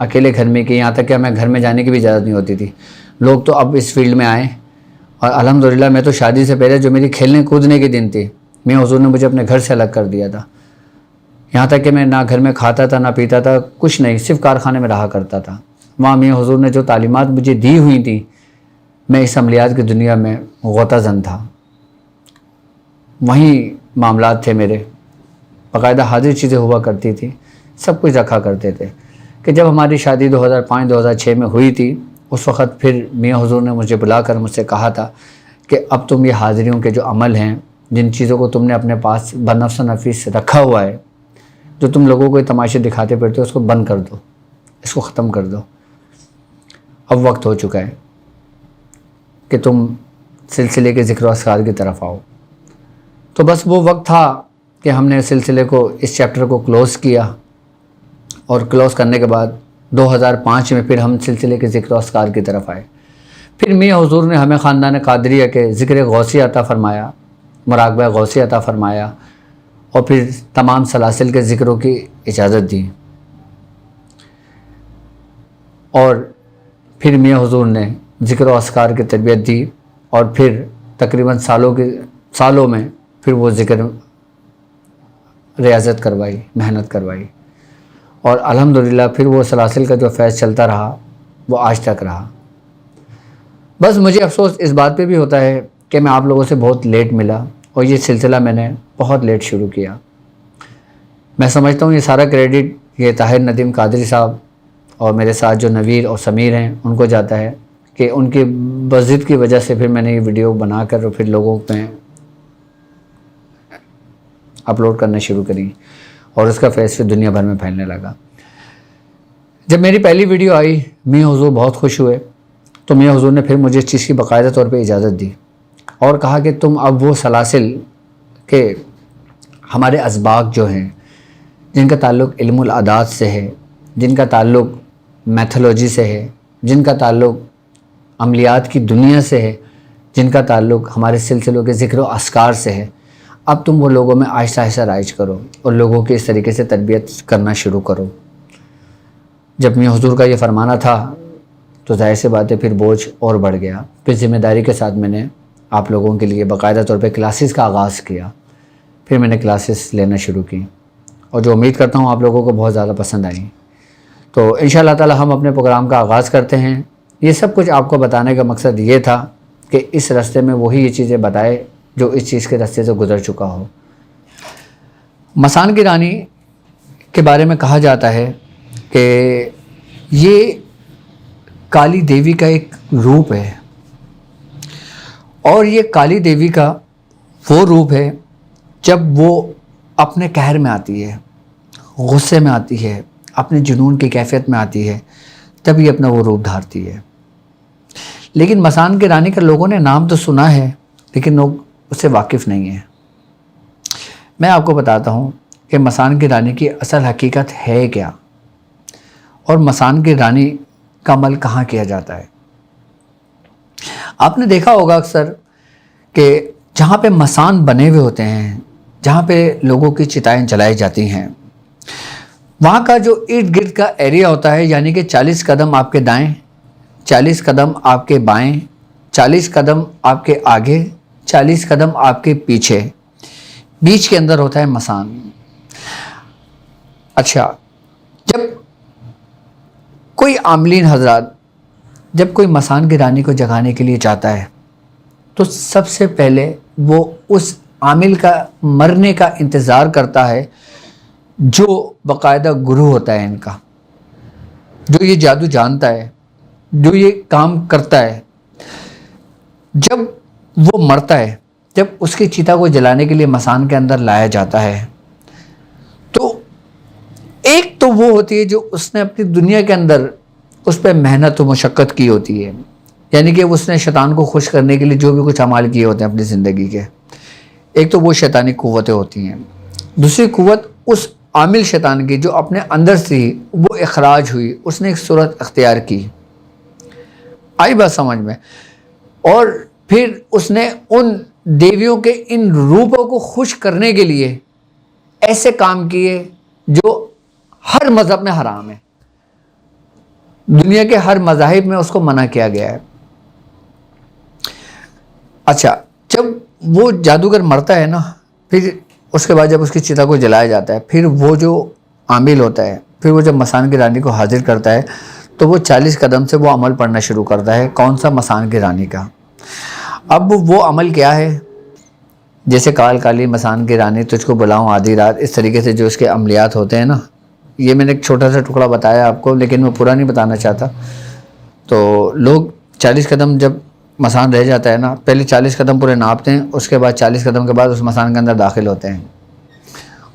اکیلے گھر میں کہ یہاں تک کہ ہمیں گھر میں جانے کی بھی اجازت نہیں ہوتی تھی. لوگ تو اب اس فیلڈ میں آئیں اور الحمدللہ میں تو شادی سے پہلے جو میری کھیلنے کودنے کے دن تھی میاں حضور نے مجھے اپنے گھر سے الگ کر دیا تھا. یہاں تک کہ میں نہ گھر میں کھاتا تھا نہ پیتا تھا, کچھ نہیں, صرف کارخانے میں رہا کرتا تھا. وہاں میاں حضور نے جو تعلیمات مجھے دی ہوئی تھیں, میں اس عملیات کی دنیا میں غوطہ زن تھا. وہیں معاملات تھے میرے, باقاعدہ حاضر چیزیں ہوا کرتی تھی, سب کچھ رکھا کرتے تھے. کہ جب ہماری شادی 2005-2006 میں ہوئی تھی, اس وقت پھر میاں حضور نے مجھے بلا کر مجھ سے کہا تھا کہ اب تم یہ حاضریوں کے جو عمل ہیں, جن چیزوں کو تم نے اپنے پاس بنفس و نفیس رکھا ہوا ہے, جو تم لوگوں کو تماشے دکھاتے پھرتے ہو, اس کو بند کر دو, اس کو ختم کر دو. اب وقت ہو چکا ہے کہ تم سلسلے کے ذکر و اذکار کی طرف آؤ. تو بس وہ وقت تھا کہ ہم نے سلسلے کو, اس چیپٹر کو کلوز کیا, اور کلوز کرنے کے بعد 2005 میں پھر ہم سلسلے کے ذکر و اذکار کی طرف آئے. پھر میاں حضور نے ہمیں خاندان قادریہ کے ذکر غوثی عطا فرمایا, مراقبہ غوثی عطا فرمایا, اور پھر تمام سلاسل کے ذکروں کی اجازت دی. اور پھر میاں حضور نے ذکر و اذکار کی تربیت دی, اور پھر تقریباً سالوں میں پھر وہ ذکر ریاضت کروائی, محنت کروائی, اور الحمدللہ پھر وہ سلاسل کا جو فیض چلتا رہا وہ آج تک رہا. بس مجھے افسوس اس بات پہ بھی ہوتا ہے کہ میں آپ لوگوں سے بہت لیٹ ملا, اور یہ سلسلہ میں نے بہت لیٹ شروع کیا. میں سمجھتا ہوں یہ سارا کریڈٹ یہ طاہر ندیم قادری صاحب اور میرے ساتھ جو نویر اور سمیر ہیں ان کو جاتا ہے, کہ ان کی بضد کی وجہ سے پھر میں نے یہ ویڈیو بنا کر اور پھر لوگوں میں اپلوڈ کرنا شروع کری, اور اس کا فیض پھر دنیا بھر میں پھیلنے لگا. جب میری پہلی ویڈیو آئی میاں حضور بہت خوش ہوئے, تو میاں حضور نے پھر مجھے اس چیز کی باقاعدہ طور پہ اجازت دی, اور کہا کہ تم اب وہ سلاسل کے ہمارے اسباق جو ہیں, جن کا تعلق علم العادات سے ہے, جن کا تعلق میتھولوجی سے ہے, جن کا تعلق عملیات کی دنیا سے ہے, جن کا تعلق ہمارے سلسلوں کے ذکر و اذکار سے ہے, اب تم وہ لوگوں میں آہستہ آہستہ رائج کرو اور لوگوں کی اس طریقے سے تربیت کرنا شروع کرو. جب میاں حضور کا یہ فرمانا تھا تو ظاہر سی بات ہے پھر بوجھ اور بڑھ گیا. پھر ذمہ داری کے ساتھ میں نے آپ لوگوں کے لیے باقاعدہ طور پہ کلاسز کا آغاز کیا. پھر میں نے کلاسز لینا شروع کی, اور جو امید کرتا ہوں آپ لوگوں کو بہت زیادہ پسند آئیں. تو انشاءاللہ تعالی ہم اپنے پروگرام کا آغاز کرتے ہیں. یہ سب کچھ آپ کو بتانے کا مقصد یہ تھا کہ اس راستے میں وہی یہ چیزیں بتائے جو اس چیز کے راستے سے گزر چکا ہو. مسان کی رانی کے بارے میں کہا جاتا ہے کہ یہ کالی دیوی کا ایک روپ ہے, اور یہ کالی دیوی کا وہ روپ ہے جب وہ اپنے قہر میں آتی ہے, غصے میں آتی ہے, اپنے جنون کی کیفیت میں آتی ہے, تب یہ اپنا وہ روپ دھارتی ہے. لیکن مسان کی رانی کا لوگوں نے نام تو سنا ہے لیکن لوگ اس سے واقف نہیں ہیں. میں آپ کو بتاتا ہوں کہ مسان کی رانی کی اصل حقیقت ہے کیا, اور مسان کی رانی کا عمل کہاں کیا جاتا ہے. آپ نے دیکھا ہوگا اکثر کہ جہاں پہ مسان بنے ہوئے ہوتے ہیں, جہاں پہ لوگوں کی چتائیں جلائی جاتی ہیں, وہاں کا جو ارد گرد کا ایریا ہوتا ہے, یعنی کہ 40 قدم آپ کے دائیں, 40 قدم آپ کے بائیں, 40 قدم آپ کے آگے, 40 قدم آپ کے پیچھے, بیچ کے اندر ہوتا ہے مسان. اچھا, جب کوئی عاملین حضرات جب کوئی مسان کی رانی کو جگانے کے لیے چاہتا ہے تو سب سے پہلے وہ اس عامل کا مرنے کا انتظار کرتا ہے جو باقاعدہ گرو ہوتا ہے ان کا, جو یہ جادو جانتا ہے, جو یہ کام کرتا ہے. جب وہ مرتا ہے, جب اس کی چیتا کو جلانے کے لیے مسان کے اندر لایا جاتا ہے, تو ایک تو وہ ہوتی ہے جو اس نے اپنی دنیا کے اندر اس پہ محنت و مشقت کی ہوتی ہے, یعنی کہ اس نے شیطان کو خوش کرنے کے لیے جو بھی کچھ اعمال کیے ہوتے ہیں اپنی زندگی کے. ایک تو وہ شیطانی قوتیں ہوتی ہیں. دوسری قوت اس عامل شیطان کی جو اپنے اندر سے ہی وہ اخراج ہوئی, اس نے ایک صورت اختیار کی. آئی بات سمجھ میں؟ اور پھر اس نے ان دیویوں کے ان روپوں کو خوش کرنے کے لیے ایسے کام کیے جو ہر مذہب میں حرام ہے. دنیا کے ہر مذاہب میں اس کو منع کیا گیا ہے۔ اچھا، جب وہ جادوگر مرتا ہے نا، پھر اس کے بعد جب اس کی چتا کو جلایا جاتا ہے، پھر وہ جو عامل ہوتا ہے، پھر وہ جب مسان کی رانی کو حاضر کرتا ہے تو وہ 40 قدم سے وہ عمل پڑھنا شروع کرتا ہے۔ کون سا؟ مسان کی رانی کا۔ اب وہ عمل کیا ہے؟ جیسے کال کالی مسان کی رانی تجھ کو بلاؤں آدھی رات، اس طریقے سے جو اس کے عملیات ہوتے ہیں نا، یہ میں نے ایک چھوٹا سا ٹکڑا بتایا آپ کو، لیکن میں پورا نہیں بتانا چاہتا۔ تو لوگ 40 قدم جب مسان رہ جاتا ہے نا، پہلے 40 قدم پورے ناپتے ہیں، اس کے بعد 40 قدم کے بعد اس مسان کے اندر داخل ہوتے ہیں،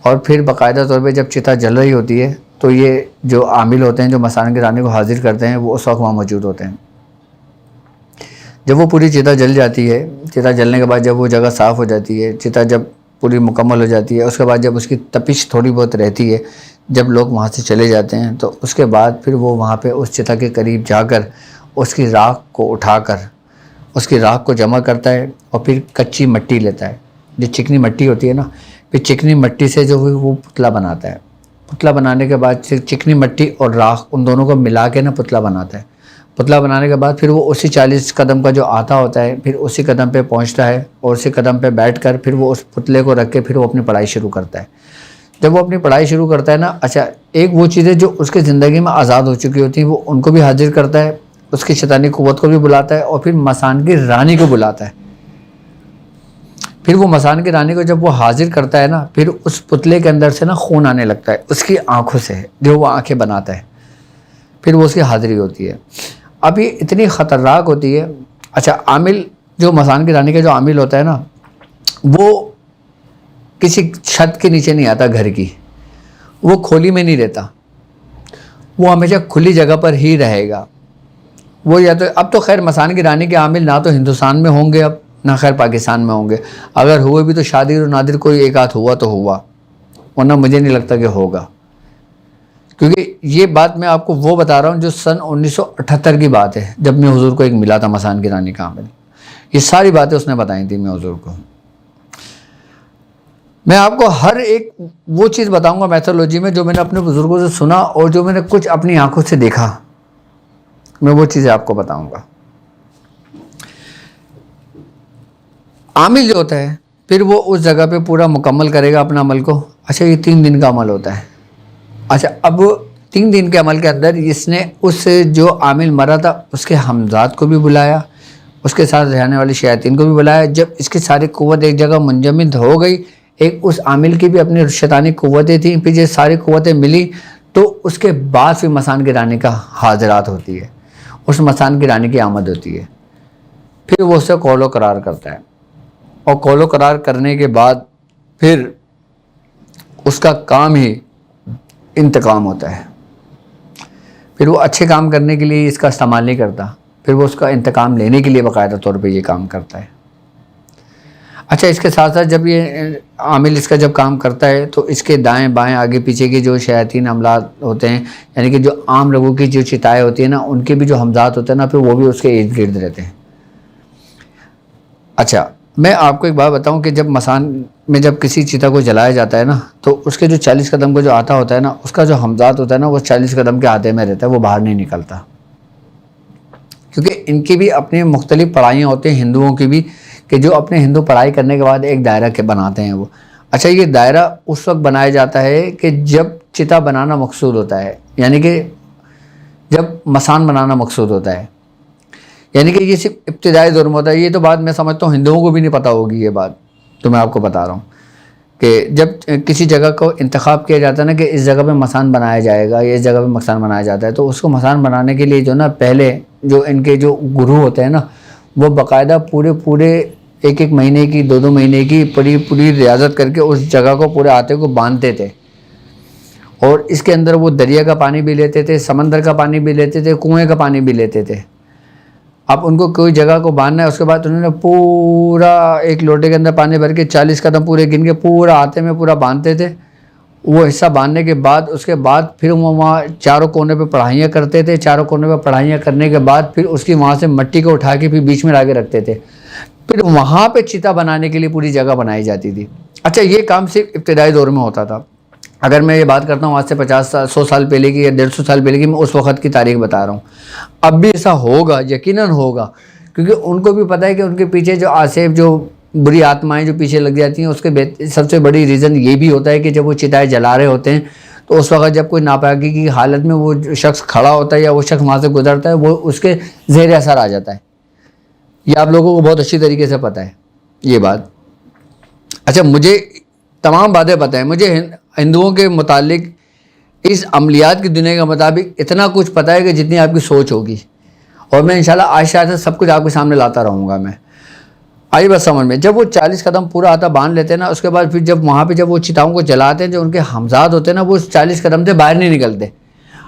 اور پھر باقاعدہ طور پہ جب چتا جل رہی ہوتی ہے تو یہ جو عامل ہوتے ہیں جو مسان کی رانی کو حاضر کرتے ہیں، وہ اس وقت وہاں موجود ہوتے ہیں۔ جب وہ پوری چتا جل جاتی ہے، چتا جلنے کے بعد جب وہ جگہ صاف ہو جاتی ہے، چتا جب پوری مکمل ہو جاتی ہے، اس کے بعد جب اس کی تپش تھوڑی بہت رہتی ہے، جب لوگ وہاں سے چلے جاتے ہیں، تو اس کے بعد پھر وہ وہاں پہ اس چتا کے قریب جا کر اس کی راکھ کو اٹھا کر اس کی راکھ کو جمع کرتا ہے، اور پھر کچی مٹی لیتا ہے، جو چکنی مٹی ہوتی ہے نا، پھر چکنی مٹی سے جو وہ پتلا بناتا ہے۔ پتلا بنانے کے بعد چکنی مٹی اور راکھ ان دونوں کو ملا کے نا پتلا بناتا ہے۔ پتلا بنانے کے بعد پھر وہ اسی 40 قدم کا جو آتا ہوتا ہے، پھر اسی قدم پہ پہنچتا ہے، اور اسی قدم پہ بیٹھ کر پھر وہ اس پتلے کو رکھ کے پھر وہ اپنی پڑھائی شروع کرتا ہے۔ جب وہ اپنی پڑھائی شروع کرتا ہے نا، اچھا، ایک وہ چیزیں جو اس کی زندگی میں آزاد ہو چکی ہوتی ہیں، وہ ان کو بھی حاضر کرتا ہے، اس کی شیطانی قوت کو بھی بلاتا ہے، اور پھر مسان کی رانی کو بلاتا ہے۔ پھر وہ مسان کی رانی کو جب وہ حاضر کرتا ہے نا، پھر اس پتلے کے اندر سے نا خون آنے لگتا ہے اس کی آنکھوں سے، جو وہ آنکھیں بناتا ہے، پھر وہ اس کی حاضری ہوتی ہے۔ اب یہ اتنی خطرناک ہوتی ہے۔ اچھا، عامل جو مسان کی رانی کا جو عامل ہوتا ہے نا، وہ کسی چھت کے نیچے نہیں آتا گھر کی، وہ کھولی میں نہیں رہتا، وہ ہمیشہ کھلی جگہ پر ہی رہے گا۔ وہ یا تو اب تو خیر مسان کی رانی کے عامل نہ تو ہندوستان میں ہوں گے اب، نہ خیر پاکستان میں ہوں گے، اگر ہوئے بھی تو شادر و نادر کوئی ایک آدھ ہوا تو ہوا، ورنہ مجھے نہیں لگتا کہ ہوگا، کیونکہ یہ بات میں آپ کو وہ بتا رہا ہوں جو سن 1978 کی بات ہے، جب میں حضور کو ایک ملا تھا مسان کی رانی کا عامل۔ یہ ساری باتیں اس نے بتائی تھی میں حضور کو۔ میں آپ کو ہر ایک وہ چیز بتاؤں گا میتھولوجی میں جو میں نے اپنے بزرگوں سے سنا اور جو میں نے کچھ اپنی آنکھوں سے دیکھا، میں وہ چیزیں آپ کو بتاؤں گا۔ عامل جو ہوتا ہے پھر وہ اس جگہ پہ پورا مکمل کرے گا اپنا عمل کو۔ اچھا، یہ 3 دن کا عمل ہوتا ہے۔ اچھا، اب 3 دن کے عمل کے اندر اس نے اس جو عامل مرا تھا اس کے حمزات کو بھی بلایا، اس کے ساتھ رہنے والی شیاطین کو بھی بلایا۔ جب اس کی ساری قوت ایک جگہ منجمد ہو گئی، ایک اس عامل کی بھی اپنی شیطانی قوتیں تھیں، پھر یہ ساری قوتیں ملی، تو اس کے بعد پھر مسان کی رانی کا حاضرات ہوتی ہے، اس مسان کی رانی کی آمد ہوتی ہے۔ پھر وہ اسے قول و قرار کرتا ہے، اور قول و قرار کرنے کے بعد پھر اس کا کام ہی انتقام ہوتا ہے۔ پھر وہ اچھے کام کرنے کے لیے اس کا استعمال نہیں کرتا، پھر وہ اس کا انتقام لینے کے لیے باقاعدہ طور پہ یہ کام کرتا ہے۔ اچھا، اس کے ساتھ ساتھ جب یہ عامل اس کا جب کام کرتا ہے تو اس کے دائیں بائیں آگے پیچھے کے جو شیاطین عملات ہوتے ہیں، یعنی کہ جو عام لوگوں کی جو چتائیں ہوتی ہیں نا، ان کے بھی جو حمزات ہوتے ہیں نا، پھر وہ بھی اس کے ارد گرد رہتے ہیں۔ اچھا، میں آپ کو ایک بات بتاؤں کہ جب مسان میں جب کسی چتا کو جلایا جاتا ہے نا، تو اس کے جو 40 قدم کا جو آتا ہوتا ہے نا، اس کا جو حمزات ہوتا ہے نا، وہ 40 قدم کے آتے میں رہتا ہے، وہ باہر نہیں نکلتا، کیونکہ ان کی بھی اپنی مختلف پڑھائیاں ہوتی ہیں ہندوؤں کی بھی، کہ جو اپنے ہندو پڑھائی کرنے کے بعد ایک دائرہ کے بناتے ہیں وہ۔ اچھا، یہ دائرہ اس وقت بنایا جاتا ہے کہ جب چتا بنانا مقصود ہوتا ہے، یعنی کہ جب مسان بنانا مقصود ہوتا ہے، یعنی کہ یہ صرف ابتدائی دور میں ہوتا ہے۔ یہ تو بات میں سمجھتا ہوں ہندوؤں کو بھی نہیں پتہ ہوگی یہ بات، تو میں آپ کو بتا رہا ہوں کہ جب کسی جگہ کو انتخاب کیا جاتا ہے نا کہ اس جگہ پہ مسان بنایا جائے گا یا اس جگہ پہ مسان بنایا جاتا ہے، تو اس کو مسان بنانے کے لیے جو نا پہلے جو ان کے جو گرو ہوتے ہیں نا، وہ باقاعدہ پورے 1 مہینے کی 2 مہینے کی پوری ریاضت کر کے اس جگہ کو پورے آتے کو باندھتے تھے، اور اس کے اندر وہ دریا کا پانی بھی لیتے تھے، سمندر کا پانی بھی لیتے تھے، کنویں کا پانی بھی لیتے تھے۔ اب ان کو کوئی جگہ کو باندھنا ہے، اس کے بعد انہوں نے پورا ایک لوٹے کے اندر پانی بھر کے 40 قدم پورے گن کے پورا آتے میں پورا باندھتے تھے۔ وہ حصہ باندھنے کے بعد اس کے بعد پھر وہ وہاں چاروں کونے پہ پڑھائیاں کرتے تھے، چاروں کونے پہ پڑھائیاں کرنے کے بعد پھر اس کی وہاں سے مٹی کو اٹھا کے پھر بیچ میں لا کے رکھتے تھے، پھر وہاں پہ چتا بنانے کے لیے پوری جگہ بنائی جاتی تھی۔ اچھا، یہ کام صرف ابتدائی دور میں ہوتا تھا۔ اگر میں یہ بات کرتا ہوں آج سے 50 سال 100 سال پہلے کی یا 150 سال پہلے کی، میں اس وقت کی تاریخ بتا رہا ہوں. اب بھی ایسا ہوگا، یقیناً ہوگا، کیونکہ ان کو بھی پتہ ہے کہ ان کے پیچھے جو آصف، جو بری آتمائیں جو پیچھے لگ جاتی ہیں، اس کے سب سے بڑی ریزن یہ بھی ہوتا ہے کہ جب وہ چتائیں جلا رہے ہوتے ہیں تو اس وقت جب کوئی ناپاکی کی حالت میں وہ شخص کھڑا ہوتا ہے یا وہ شخص وہاں سے گزرتا ہے، وہ اس کے زیر اثر آ جاتا ہے. یہ آپ لوگوں کو بہت اچھی طریقے سے پتہ ہے یہ بات. اچھا، مجھے تمام باتیں پتہ ہیں. مجھے ہندوؤں کے متعلق اس عملیات کی دنیا کے مطابق اتنا کچھ پتہ ہے کہ جتنی آپ کی سوچ ہوگی، اور میں انشاءاللہ آہستہ آہستہ سب کچھ آپ کے سامنے لاتا رہوں گا. میں آئی بس سمجھ میں. جب وہ 40 قدم پورا آتا باندھ لیتے ہیں نا، اس کے بعد پھر جب وہاں پہ جب وہ چتاؤں کو جلاتے ہیں، جو ان کے ہمزاد ہوتے ہیں نا، وہ 40 قدم سے باہر نہیں نکلتے.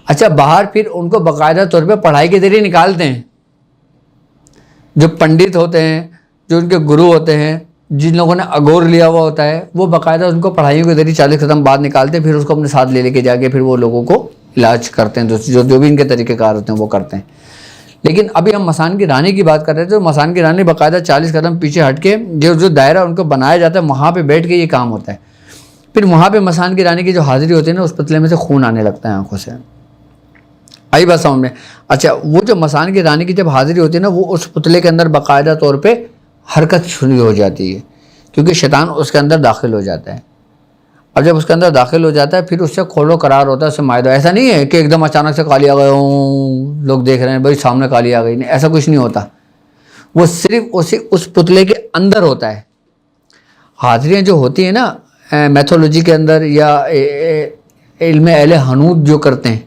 اچھا، باہر پھر ان کو باقاعدہ طور پہ پڑھائی کے ذریعے نکالتے ہیں. جو پنڈت ہوتے ہیں، جو ان کے گرو ہوتے ہیں، جن لوگوں نے اگور لیا ہوا ہوتا ہے، وہ باقاعدہ ان کو پڑھائیوں کے ذریعے 40 قدم بعد نکالتے ہیں، پھر اس کو اپنے ساتھ لے کے جا کے پھر وہ لوگوں کو علاج کرتے ہیں، جو بھی ان کے طریقہ کار ہوتے ہیں وہ کرتے ہیں. لیکن ابھی ہم مسان کی رانی کی بات کر رہے تھے. تو مسان کی رانی باقاعدہ 40 قدم پیچھے ہٹ کے جو دائرہ ان کو بنایا جاتا ہے، وہاں پہ بیٹھ کے یہ کام ہوتا ہے. پھر وہاں پہ مسان کی رانی کی جو حاضری ہوتی ہے نا، اس پتلے میں سے خون آنے لگتا ہے آنکھوں سے. آئی بات سمجھ میں. اچھا، وہ جو مسان کی رانی کی جب حاضری ہوتی ہے نا، وہ اس پتلے کے اندر باقاعدہ طور پہ حرکت شروع ہو جاتی ہے، کیونکہ شیطان اس کے اندر داخل ہو جاتا ہے. اب جب اس کے اندر داخل ہو جاتا ہے، پھر اس سے کھول و قرار ہوتا ہے، اس سے معاہدہ. ایسا نہیں ہے کہ ایک دم اچانک سے کالی آ گئے ہوں، لوگ دیکھ رہے ہیں بھائی سامنے کالی آ گئی. نہیں، ایسا کچھ نہیں ہوتا. وہ صرف اس پتلے کے اندر ہوتا ہے. حاضریاں جو ہوتی ہیں نا میتھولوجی کے اندر یا علم اہل حنوت جو کرتے ہیں،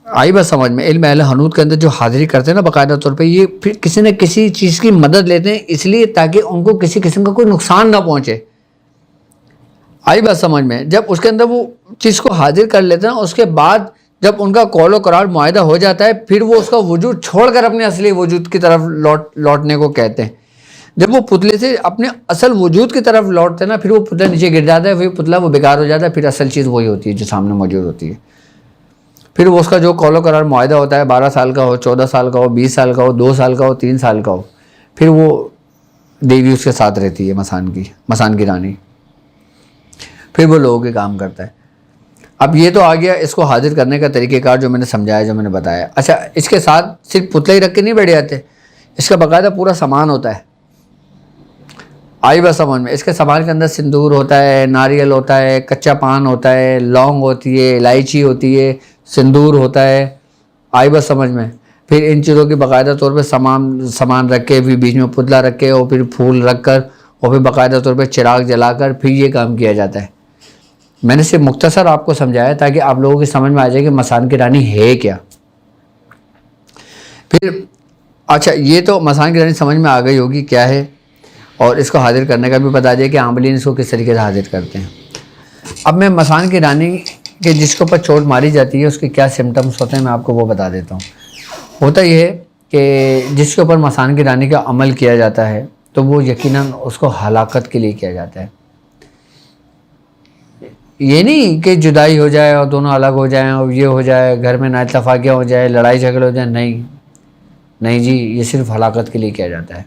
آئی بات سمجھ میں، علم اہل حنوت کے اندر جو حاضری کرتے ہیں نا باقاعدہ طور پہ، یہ پھر کسی نہ کسی چیز کی مدد لیتے ہیں، اس لیے تاکہ ان کو کسی قسم کا کوئی نقصان نہ پہنچے. آئی بات سمجھ میں. جب اس کے اندر وہ چیز کو حاضر کر لیتے ہیں، اس کے بعد جب ان کا قول و قرار معاہدہ ہو جاتا ہے، پھر وہ اس کا وجود چھوڑ کر اپنے اصلی وجود کی طرف لوٹنے کو کہتے ہیں. جب وہ پتلے سے اپنے اصل وجود کی طرف لوٹتے ہیں نا، پھر وہ پتلا نیچے گر جاتا ہے، پھر پتلا وہ بیکار ہو جاتا ہے. پھر اصل چیز وہی ہوتی ہے جو سامنے موجود ہوتی ہے. پھر وہ اس کا جو قول و قرار معاہدہ ہوتا ہے، 12 سال کا ہو، 14 سال کا ہو، 20 سال کا ہو، 2 سال کا ہو، 3 سال کا ہو، پھر وہ دیوی اس کے ساتھ رہتی ہے، مسان کی رانی. پھر وہ لوگوں کے کام کرتا ہے. اب یہ تو آ گیا اس کو حاضر کرنے کا طریقہ کار جو میں نے سمجھایا، جو میں نے بتایا. اچھا، اس کے ساتھ صرف پتلے ہی رکھ کے نہیں بیٹھ جاتے، اس کا باقاعدہ پورا سامان ہوتا ہے. آئی بس سامان میں. اس کے سامان کے اندر سندور ہوتا ہے، ناریل ہوتا ہے، کچا پان ہوتا ہے، لونگ ہوتی ہے، الائچی ہوتی ہے، سندور ہوتا ہے. آئی بس سمجھ میں. پھر ان چیزوں کی باقاعدہ طور پہ سامان رکھ کے، پھر بیچ میں پتلا رکھ کے، اور پھر پھول رکھ کر، اور پھر باقاعدہ طور پہ چراغ جلا کر پھر یہ کام کیا جاتا ہے. میں نے صرف مختصر آپ کو سمجھایا تاکہ آپ لوگوں کی سمجھ میں آ جائے کہ مسان کی رانی ہے کیا. پھر اچھا، یہ تو مسان کی رانی سمجھ میں آ گئی ہوگی کیا ہے، اور اس کو حاضر کرنے کا بھی بتا دیا کہ عاملین اس کو کس طریقے سے حاضر کرتے ہیں. اب میں مسان کی رانی کے جس کے اوپر چوٹ ماری جاتی ہے اس کے کیا سمٹمس ہوتے ہیں میں آپ کو وہ بتا دیتا ہوں. ہوتا یہ ہے کہ جس کے اوپر مسان کی رانی کا عمل کیا جاتا ہے تو وہ یقیناً اس کو ہلاکت کے لیے کیا جاتا ہے. یہ نہیں کہ جدائی ہو جائے اور دونوں الگ ہو جائیں اور یہ ہو جائے، گھر میں نااتفاقیاں ہو جائے، لڑائی جھگڑے ہو جائیں. نہیں جی، یہ صرف ہلاکت کے لیے کیا جاتا ہے.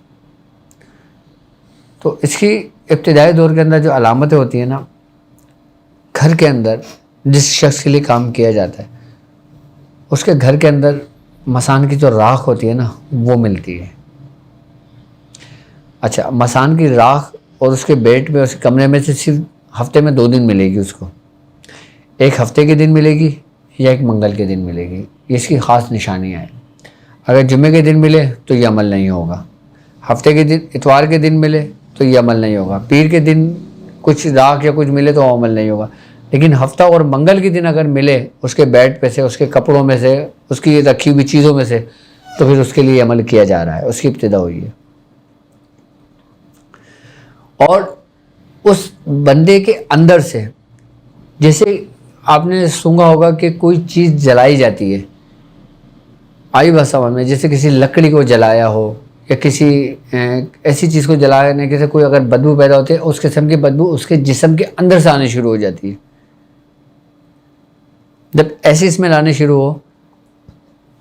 تو اس کی ابتدائی دور کے اندر جو علامتیں ہوتی ہیں نا، گھر کے اندر جس شخص کے لیے کام کیا جاتا ہے اس کے گھر کے اندر مسان کی جو راکھ ہوتی ہے نا وہ ملتی ہے. اچھا، مسان کی راکھ اور اس کے بیڈ میں، اس کے کمرے میں سے صرف ہفتے میں 2 دن ملے گی اس کو. ایک ہفتے کے دن ملے گی یا ایک منگل کے دن ملے گی. یہ اس کی خاص نشانیاں ہیں. اگر جمعے کے دن ملے تو یہ عمل نہیں ہوگا، ہفتے کے دن اتوار کے دن ملے تو یہ عمل نہیں ہوگا، پیر کے دن کچھ راکھ یا کچھ ملے تو وہ عمل نہیں ہوگا. لیکن ہفتہ اور منگل کے دن اگر ملے اس کے بیڈ پہ سے، اس کے کپڑوں میں سے، اس کی رکھی ہوئی چیزوں میں سے، تو پھر اس کے لیے عمل کیا جا رہا ہے، اس کی ابتدا ہوئی ہے. اور اس بندے کے اندر سے، جیسے آپ نے سنا ہوگا کہ کوئی چیز جلائی جاتی ہے، آئی بات سمجھ میں، جیسے کسی لکڑی کو جلایا ہو یا کسی ایسی چیز کو جلانے کے سے کوئی اگر بدبو پیدا ہوتی ہے، اس قسم کی بدبو اس کے جسم کے اندر سے آنے شروع ہو جاتی ہے. جب ایسی اسمیل آنے شروع ہو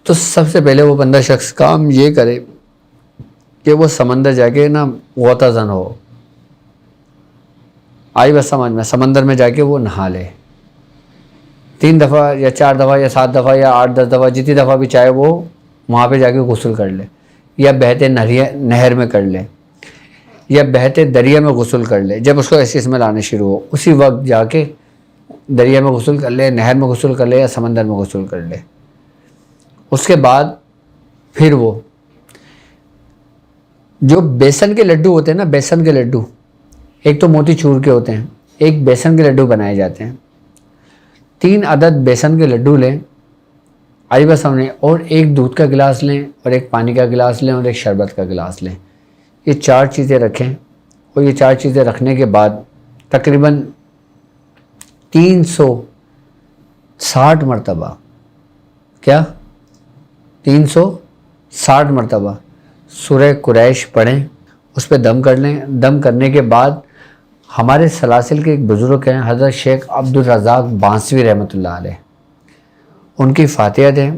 تو سب سے پہلے وہ بندہ شخص کام یہ کرے کہ وہ سمندر جا کے نا غوطہ زن ہو. آئی بس سمجھ میں، سمندر میں جا کے وہ نہا لے 3 دفعہ یا 4 دفعہ یا 7 دفعہ یا 8-10 دفعہ، جتنی دفعہ بھی چاہے وہ وہاں پہ جا کے غسل کر لے، یا بہتے نہر میں کر لے، یا بہتے دریا میں غسل کر لے. جب اس کو ایسی اسمیل آنے شروع ہو اسی وقت جا کے دریا میں غسل کر لے، نہر میں غسل کر لے یا سمندر میں غسل کر لے. اس کے بعد پھر وہ جو بیسن کے لڈو ہوتے ہیں نا، بیسن کے لڈو، ایک تو موتی چور کے ہوتے ہیں، ایک بیسن کے لڈو بنائے جاتے ہیں. 3 عدد بیسن کے لڈو لیں، آئی بس ہم نے، اور ایک دودھ کا گلاس لیں، اور ایک پانی کا گلاس لیں، اور ایک شربت کا گلاس لیں. یہ 4 چیزیں رکھیں، اور یہ 4 چیزیں رکھنے کے بعد تقریباً 360 مرتبہ، کیا 360 مرتبہ سورہ قریش پڑھیں، اس پہ دم کر لیں. دم کرنے کے بعد ہمارے سلاسل کے ایک بزرگ ہیں حضرت شیخ عبدالرزاق بانسوی رحمۃ اللہ علیہ، ان کی فاتحہ دیں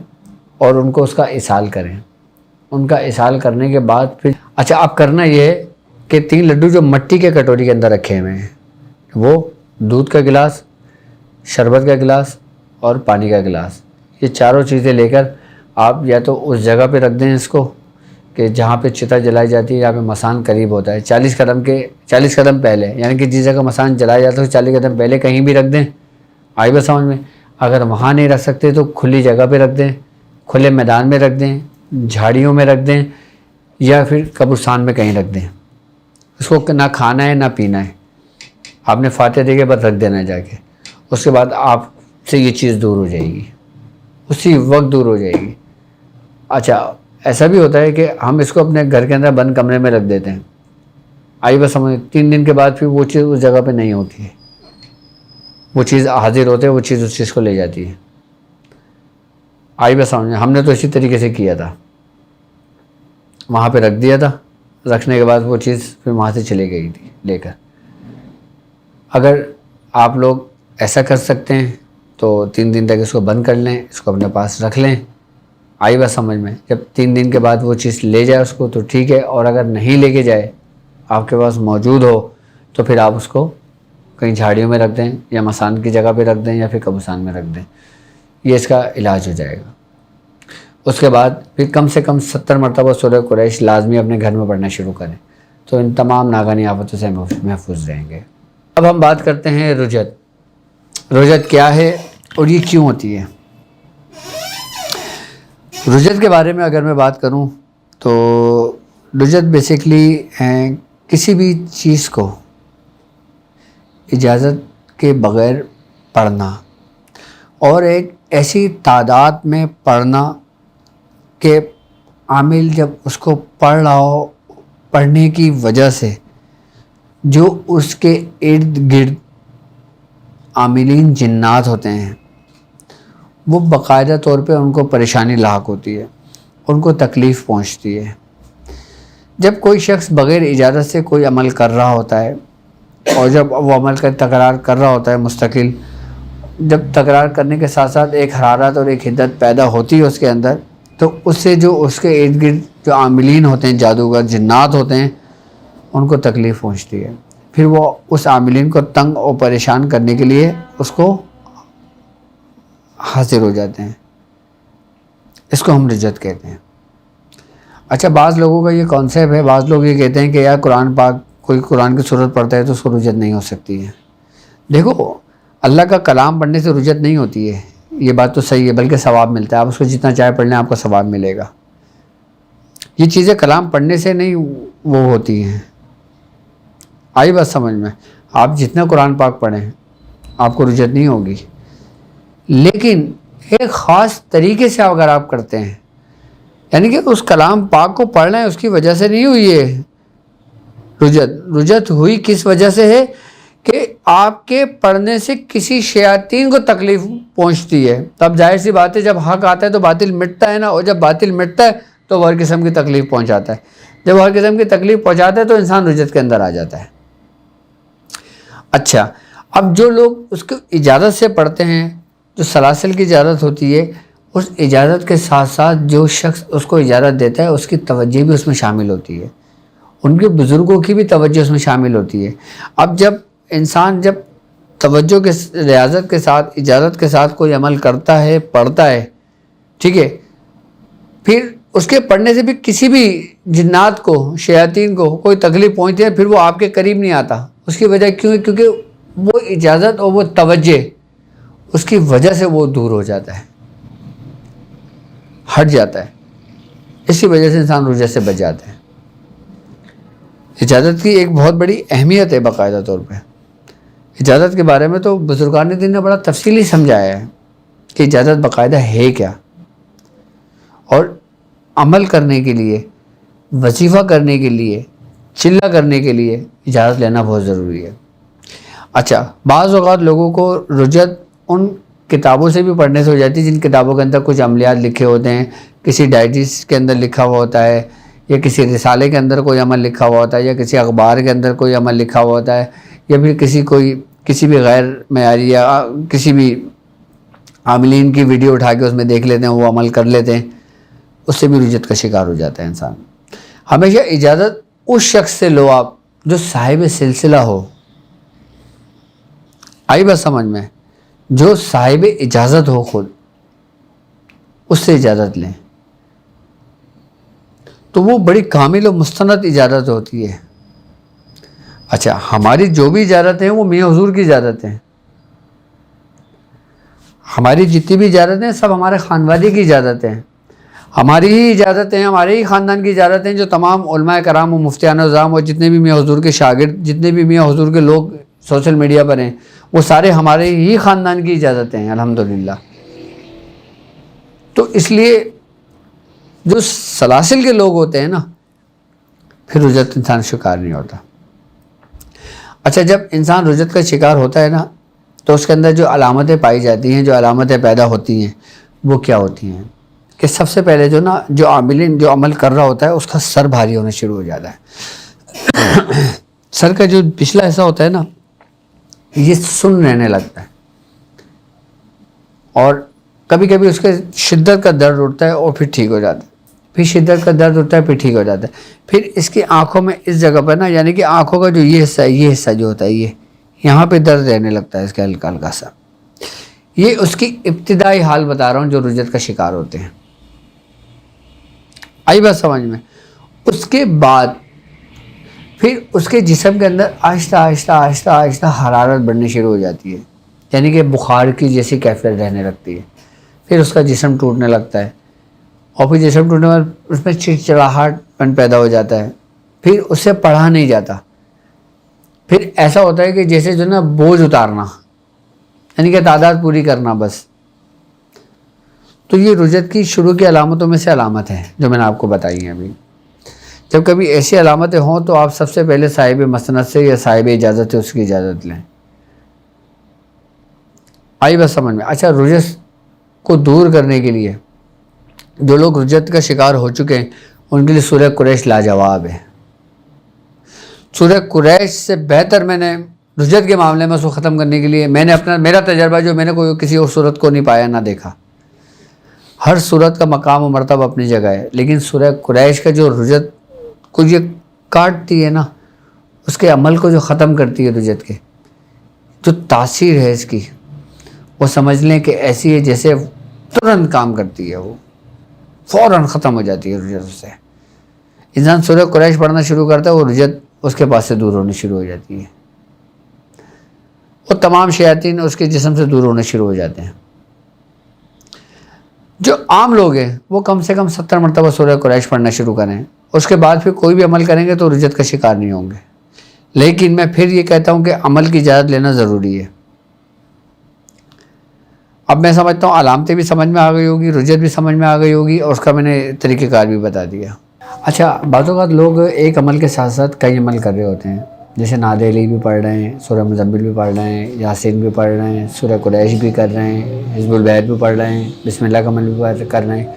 اور ان کو اس کا اصال کریں. ان کا اصال کرنے کے بعد پھر اچھا اب کرنا یہ ہے کہ 3 لڈو جو مٹی کے کٹوری کے اندر رکھے ہوئے ہیں، وہ دودھ کا گلاس، شربت کا گلاس اور پانی کا گلاس، یہ چاروں چیزیں لے کر آپ یا تو اس جگہ پہ رکھ دیں اس کو کہ جہاں پہ چتا جلائی جاتی ہے، یہاں پہ مسان قریب ہوتا ہے، 40 قدم پہلے، یعنی کہ جس جگہ مسان جلایا جاتا ہے 40 قدم پہلے کہیں بھی رکھ دیں. آئی بس سمجھ میں؟ اگر وہاں نہیں رکھ سکتے تو کھلی جگہ پہ رکھ دیں، کھلے میدان میں رکھ دیں، جھاڑیوں میں رکھ دیں، یا پھر قبرستان میں کہیں رکھ دیں. اس کو نہ کھانا ہے نہ پینا ہے، آپ نے فاتحہ دے کے بعد رکھ دینا ہے جا کے. اس کے بعد آپ سے یہ چیز دور ہو جائے گی، اسی وقت دور ہو جائے گی. اچھا ایسا بھی ہوتا ہے کہ ہم اس کو اپنے گھر کے اندر بند کمرے میں رکھ دیتے ہیں، آئی بس سمجھ 3 دن کے بعد پھر وہ چیز اس جگہ پہ نہیں ہوتی ہے، وہ چیز حاضر ہوتے ہے، وہ چیز اس چیز کو لے جاتی ہے. آئی بس سمجھ، ہم نے تو اسی طریقے سے کیا تھا، وہاں پہ رکھ دیا تھا، رکھنے کے بعد وہ چیز پھر وہاں سے چلے گئی تھی لے کر. اگر آپ لوگ ایسا کر سکتے ہیں تو 3 دن تک اس کو بند کر لیں، اس کو اپنے پاس رکھ لیں. آئی بس سمجھ میں؟ جب 3 دن کے بعد وہ چیز لے جائے اس کو تو ٹھیک ہے، اور اگر نہیں لے کے جائے، آپ کے پاس موجود ہو، تو پھر آپ اس کو کہیں جھاڑیوں میں رکھ دیں، یا مسان کی جگہ پہ رکھ دیں، یا پھر قبرستان میں رکھ دیں. یہ اس کا علاج ہو جائے گا. اس کے بعد پھر کم سے کم 70 مرتبہ سورہ قریش لازمی اپنے گھر میں پڑھنا شروع کریں، تو ان تمام ناگہانی آفتوں سے محفوظ رہیں گے. اب ہم بات کرتے ہیں رجت. رجت کیا ہے اور یہ کیوں ہوتی ہے؟ رجت کے بارے میں اگر میں بات کروں تو رجت بیسیکلی کسی بھی چیز کو اجازت کے بغیر پڑھنا، اور ایک ایسی تعداد میں پڑھنا کہ عامل جب اس کو پڑھ رہا ہو، پڑھنے کی وجہ سے جو اس کے ارد گرد عاملین جنات ہوتے ہیں وہ باقاعدہ طور پہ ان کو پریشانی لاحق ہوتی ہے، ان کو تکلیف پہنچتی ہے. جب کوئی شخص بغیر اجازت سے کوئی عمل کر رہا ہوتا ہے، اور جب وہ عمل کا تکرار کر رہا ہوتا ہے مستقل، جب تکرار کرنے کے ساتھ ساتھ ایک حرارت اور ایک حدت پیدا ہوتی ہے اس کے اندر، تو اس سے جو اس کے ارد گرد جو عاملین ہوتے ہیں، جادوگر جنات ہوتے ہیں، ان کو تکلیف پہنچتی ہے. پھر وہ اس عاملین کو تنگ اور پریشان کرنے کے لیے اس کو حاضر ہو جاتے ہیں. اس کو ہم رجت کہتے ہیں. اچھا بعض لوگوں کا یہ کانسیپٹ ہے، بعض لوگ یہ کہتے ہیں کہ یار قرآن پاک کوئی قرآن کی صورت پڑھتا ہے تو اس کو رجت نہیں ہو سکتی ہے. دیکھو اللہ کا کلام پڑھنے سے رجت نہیں ہوتی ہے، یہ بات تو صحیح ہے، بلکہ ثواب ملتا ہے. آپ اس کو جتنا چاہے پڑھ لیں آپ کو ثواب ملے گا. یہ چیزیں کلام پڑھنے سے نہیں وہ ہوتی ہیں. آئی بات سمجھ میں؟ آپ جتنا قرآن پاک پڑھیں آپ کو رجت نہیں ہوگی، لیکن ایک خاص طریقے سے اگر آپ کرتے ہیں، یعنی کہ اس کلام پاک کو پڑھ رہے ہیں اس کی وجہ سے نہیں ہوئی ہے رجت. رجت ہوئی کس وجہ سے ہے کہ آپ کے پڑھنے سے کسی شیاطین کو تکلیف پہنچتی ہے. تب ظاہر سی بات ہے جب حق آتا ہے تو باطل مٹتا ہے نا، اور جب باطل مٹتا ہے تو وہ ہر قسم کی تکلیف پہنچاتا ہے. جب ہر قسم کی تکلیف پہنچاتا ہے تو انسان رجت کے اندر آ جاتا ہے. اچھا اب جو لوگ اس کو اجازت سے پڑھتے ہیں، جو سلاسل کی اجازت ہوتی ہے، اس اجازت کے ساتھ ساتھ جو شخص اس کو اجازت دیتا ہے اس کی توجہ بھی اس میں شامل ہوتی ہے، ان کے بزرگوں کی بھی توجہ اس میں شامل ہوتی ہے. اب جب انسان جب توجہ کے ریاضت کے ساتھ اجازت کے ساتھ کوئی عمل کرتا ہے پڑھتا ہے، ٹھیک ہے، پھر اس کے پڑھنے سے بھی کسی بھی جنات کو شیاطین کو کوئی تکلیف پہنچتی ہے، پھر وہ آپ کے قریب نہیں آتا. اس کی وجہ کیوں ہے؟ کیونکہ وہ اجازت اور وہ توجہ اس کی وجہ سے وہ دور ہو جاتا ہے، ہٹ جاتا ہے. اسی وجہ سے انسان رجت سے بچ جاتا ہے. اجازت کی ایک بہت بڑی اہمیت ہے باقاعدہ طور پہ. اجازت کے بارے میں تو بزرگان دین نے بڑا تفصیلی سمجھایا ہے کہ اجازت باقاعدہ ہے کیا، اور عمل کرنے کے لیے، وظیفہ کرنے کے لیے، چلہ کرنے کے لیے اجازت لینا بہت ضروری ہے. اچھا، بعض اوقات لوگوں کو رجت ان کتابوں سے بھی پڑھنے سے ہو جاتی ہے جن کتابوں کے اندر کچھ عملیات لکھے ہوتے ہیں، کسی ڈائجسٹ کے اندر لکھا ہوا ہوتا ہے، یا کسی رسالے کے اندر کوئی عمل لکھا ہوا ہوتا ہے، یا کسی اخبار کے اندر کوئی عمل لکھا ہوا ہوتا ہے، یا پھر کسی بھی غیر معیاری یا کسی بھی عاملین کی ویڈیو اٹھا کے اس میں دیکھ لیتے ہیں، وہ عمل کر لیتے ہیں، اس سے بھی رجت کا شکار ہو جاتا ہے انسان. ہمیشہ اجازت اس شخص سے لو آپ جو صاحب سلسلہ ہو. آئی بات سمجھ میں؟ جو صاحب اجازت ہو خود، اس سے اجازت لیں تو وہ بڑی کامل و مستند اجازت ہوتی ہے. اچھا، ہماری جو بھی اجازتیں ہیں وہ میاں حضور کی اجازتیں ہیں. ہماری جتنی بھی اجازتیں ہیں سب ہمارے خاندانی کی اجازتیں ہیں، ہماری ہی اجازتیں، ہمارے ہی خاندان کی اجازتیں، جو تمام علماء کرام و مفتیان نظام اور جتنے بھی میاں حضور کے شاگرد، جتنے بھی میاں حضور کے لوگ سوشل میڈیا پر ہیں، وہ سارے ہمارے ہی خاندان کی اجازتیں ہیں الحمدللہ. تو اس لیے جو سلاسل کے لوگ ہوتے ہیں نا، پھر رجت انسان شکار نہیں ہوتا. اچھا، جب انسان رجت کا شکار ہوتا ہے نا تو اس کے اندر جو علامتیں پائی جاتی ہیں، جو علامتیں پیدا ہوتی ہیں، وہ کیا ہوتی ہیں کہ سب سے پہلے جو عاملین جو عمل کر رہا ہوتا ہے اس کا سر بھاری ہونا شروع ہو جاتا ہے. سر کا جو پچھلا حصہ ہوتا ہے نا، یہ سن رہنے لگتا ہے، اور کبھی کبھی اس کے شدت کا درد اٹھتا ہے اور پھر ٹھیک ہو جاتا ہے، پھر شدت کا درد اٹھتا ہے پھر ٹھیک ہو جاتا ہے. پھر اس کی آنکھوں میں اس جگہ پر نا، یعنی کہ آنکھوں کا جو یہ حصہ جو ہوتا ہے، یہاں پہ درد رہنے لگتا ہے اس کا ہلکا ہلکا سا. یہ اس کی ابتدائی حال بتا رہا ہوں جو رجت کا شکار ہوتے ہیں. آئی بات سمجھ میں؟ اس کے بعد پھر اس کے جسم کے اندر آہستہ آہستہ آہستہ آہستہ حرارت بڑھنی شروع ہو جاتی ہے، یعنی کہ بخار کی جیسی کیفیت رہنے لگتی ہے. پھر اس کا جسم ٹوٹنے لگتا ہے، اور پھر جسم ٹوٹنے کے بعد اس میں چڑچڑاہٹ پن پیدا ہو جاتا ہے. پھر اس سے پڑھا نہیں جاتا. پھر ایسا ہوتا ہے کہ جیسے جو نا بوجھ اتارنا، یعنی کہ تعداد پوری کرنا بس. تو یہ رجت کی شروع کی علامتوں میں سے علامت ہے جو میں نے آپ کو بتائی ہیں ابھی. جب کبھی ایسی علامتیں ہوں تو آپ سب سے پہلے صاحب مسند سے یا صاحب اجازت سے اس کی اجازت لیں. آئی بس سمجھ میں؟ اچھا، رجت کو دور کرنے کے لیے جو لوگ رجت کا شکار ہو چکے ہیں ان کے لیے سورہ قریش لاجواب ہے. سورہ قریش سے بہتر میں نے رجت کے معاملے میں اس کو ختم کرنے کے لیے میرا تجربہ جو میں نے کوئی کسی اور صورت کو نہیں پایا نہ دیکھا. ہر صورت کا مقام و مرتبہ اپنی جگہ ہے، لیکن سورہ قریش کا جو رجت کو یہ کاٹتی ہے نا، اس کے عمل کو جو ختم کرتی ہے، رجت کے جو تاثیر ہے اس کی، وہ سمجھ لیں کہ ایسی ہے جیسے ترنت کام کرتی ہے، وہ فوراً ختم ہو جاتی ہے رجت سے. انسان سورہ قریش پڑھنا شروع کرتا ہے، وہ رجت اس کے پاس سے دور ہونی شروع ہو جاتی ہے، وہ تمام شیاطین اس کے جسم سے دور ہونے شروع ہو جاتے ہیں. جو عام لوگ ہیں وہ کم سے کم 70 مرتبہ سورہ قریش پڑھنا شروع کریں، اس کے بعد پھر کوئی بھی عمل کریں گے تو رجت کا شکار نہیں ہوں گے. لیکن میں پھر یہ کہتا ہوں کہ عمل کی اجازت لینا ضروری ہے. اب میں سمجھتا ہوں علامتیں بھی سمجھ میں آ گئی ہوگی، رجت بھی سمجھ میں آ گئی ہوگی، اور اس کا میں نے طریقہ کار بھی بتا دیا. اچھا، بعض اوقات لوگ ایک عمل کے ساتھ ساتھ کئی عمل کر رہے ہوتے ہیں، جیسے نعت علی بھی پڑھ رہے ہیں، سورہ مزمل بھی پڑھ رہے ہیں، یاسین بھی پڑھ رہے ہیں، سورہ قریش بھی کر رہے ہیں، حزب البیت بھی پڑھ رہے ہیں، بسم اللہ کا عمل بھی کر رہے ہیں.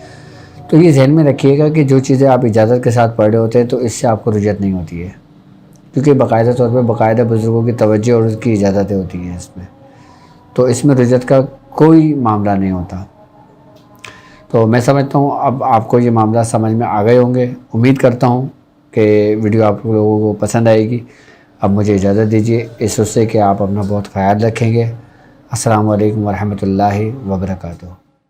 تو یہ ذہن میں رکھیے گا کہ جو چیزیں آپ اجازت کے ساتھ پڑھ رہے ہوتے ہیں تو اس سے آپ کو رجت نہیں ہوتی ہے، کیونکہ باقاعدہ طور پہ باقاعدہ بزرگوں کی توجہ اور اس کی اجازتیں ہوتی ہیں اس میں، تو اس میں رجت کا کوئی معاملہ نہیں ہوتا. تو میں سمجھتا ہوں اب آپ کو یہ معاملہ سمجھ میں آ گئے ہوں گے. امید کرتا ہوں کہ ویڈیو آپ لوگوں کو پسند آئے گی. اب مجھے اجازت دیجیے اس سے کہ آپ اپنا بہت خیال رکھیں گے۔ السلام علیکم ورحمۃ اللہ وبرکاتہ۔